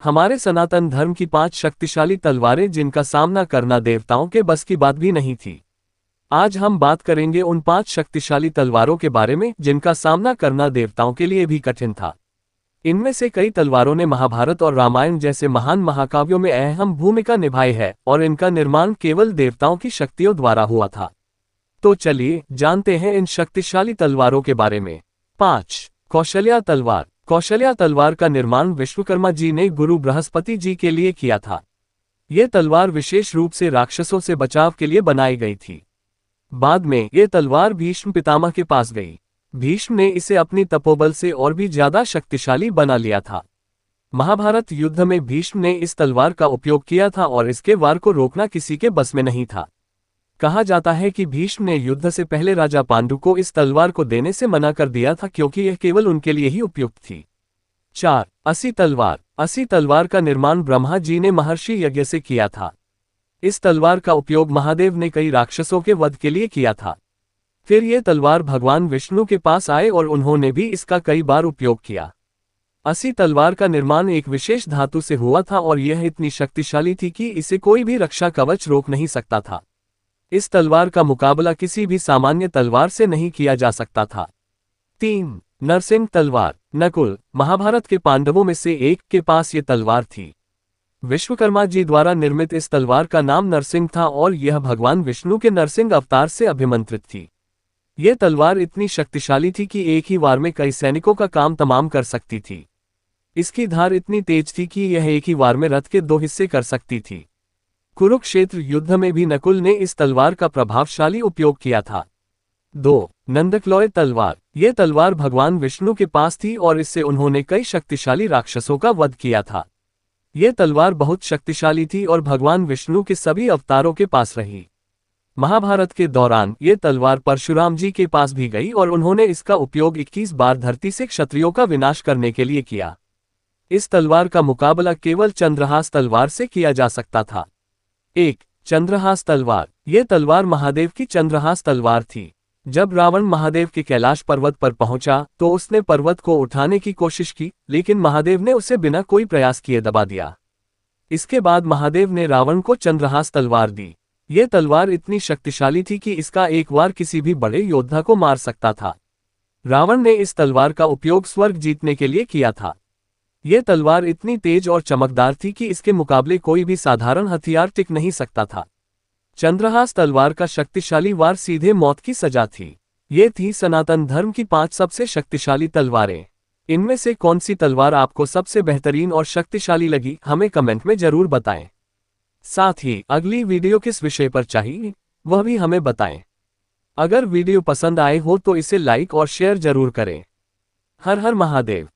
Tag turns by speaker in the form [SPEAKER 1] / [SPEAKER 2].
[SPEAKER 1] हमारे सनातन धर्म की 5 शक्तिशाली तलवारें जिनका सामना करना देवताओं के बस की बात भी नहीं थी। आज हम बात करेंगे उन 5 शक्तिशाली तलवारों के बारे में जिनका सामना करना देवताओं के लिए भी कठिन था। इनमें से कई तलवारों ने महाभारत और रामायण जैसे महान महाकाव्यों में अहम भूमिका निभाई है और इनका निर्माण केवल देवताओं की शक्तियों द्वारा हुआ था। तो चलिए जानते हैं इन शक्तिशाली तलवारों के बारे में। 5. कौशल्या तलवार। कौशल्या तलवार का निर्माण विश्वकर्मा जी ने गुरु बृहस्पति जी के लिए किया था। यह तलवार विशेष रूप से राक्षसों से बचाव के लिए बनाई गई थी। बाद में यह तलवार भीष्म पितामह के पास गई। भीष्म ने इसे अपनी तपोबल से और भी ज्यादा शक्तिशाली बना लिया था। महाभारत युद्ध में भीष्म ने इस तलवार का उपयोग किया था और इसके वार को रोकना किसी के बस में नहीं था। कहा जाता है कि भीष्म ने युद्ध से पहले राजा पांडु को इस तलवार को देने से मना कर दिया था क्योंकि यह केवल उनके लिए ही उपयुक्त थी। 4. असी तलवार। असी तलवार का निर्माण ब्रह्मा जी ने महर्षि यज्ञ से किया था। इस तलवार का उपयोग महादेव ने कई राक्षसों के वध के लिए किया था। फिर यह तलवार भगवान विष्णु के पास आए और उन्होंने भी इसका कई बार उपयोग किया। असी तलवार का निर्माण एक विशेष धातु से हुआ था और यह इतनी शक्तिशाली थी कि इसे कोई भी रक्षा कवच रोक नहीं सकता था। इस तलवार का मुकाबला किसी भी सामान्य तलवार से नहीं किया जा सकता था। 3. नरसिंह तलवार। नकुल, महाभारत के पांडवों में से एक के पास ये तलवार थी। विश्वकर्मा जी द्वारा निर्मित इस तलवार का नाम नरसिंह था और यह भगवान विष्णु के नरसिंह अवतार से अभिमंत्रित थी। यह तलवार इतनी शक्तिशाली थी कि एक ही वार में कई सैनिकों का काम तमाम कर सकती थी। इसकी धार इतनी तेज थी कि यह एक ही वार में रथ के 2 हिस्से कर सकती थी। कुरुक्षेत्र युद्ध में भी नकुल ने इस तलवार का प्रभावशाली उपयोग किया था। 2. नंदकलोय तलवार। यह तलवार भगवान विष्णु के पास थी और इससे उन्होंने कई शक्तिशाली राक्षसों का वध किया था। यह तलवार बहुत शक्तिशाली थी और भगवान विष्णु के सभी अवतारों के पास रही। महाभारत के दौरान यह तलवार परशुराम जी के पास भी गई और उन्होंने इसका उपयोग 21 बार धरती से क्षत्रियों का विनाश करने के लिए किया। इस तलवार का मुकाबला केवल चंद्रहास तलवार से किया जा सकता था। 1. चंद्रहास तलवार। यह तलवार महादेव की चंद्रहास तलवार थी। जब रावण महादेव के कैलाश पर्वत पर पहुंचा तो उसने पर्वत को उठाने की कोशिश की, लेकिन महादेव ने उसे बिना कोई प्रयास किए दबा दिया। इसके बाद महादेव ने रावण को चंद्रहास तलवार दी। यह तलवार इतनी शक्तिशाली थी कि इसका एक वार किसी भी बड़े योद्धा को मार सकता था। रावण ने इस तलवार का उपयोग स्वर्ग जीतने के लिए किया था। यह तलवार इतनी तेज और चमकदार थी कि इसके मुकाबले कोई भी साधारण हथियार टिक नहीं सकता था। चंद्रहास तलवार का शक्तिशाली वार सीधे मौत की सजा थी। ये थी सनातन धर्म की 5 सबसे शक्तिशाली तलवारें। इनमें से कौन सी तलवार आपको सबसे बेहतरीन और शक्तिशाली लगी, हमें कमेंट में जरूर बताएं। साथ ही अगली वीडियो किस विषय पर चाहिए वह भी हमें बताएं। अगर वीडियो पसंद आए हो तो इसे लाइक और शेयर जरूर करें। हर हर महादेव।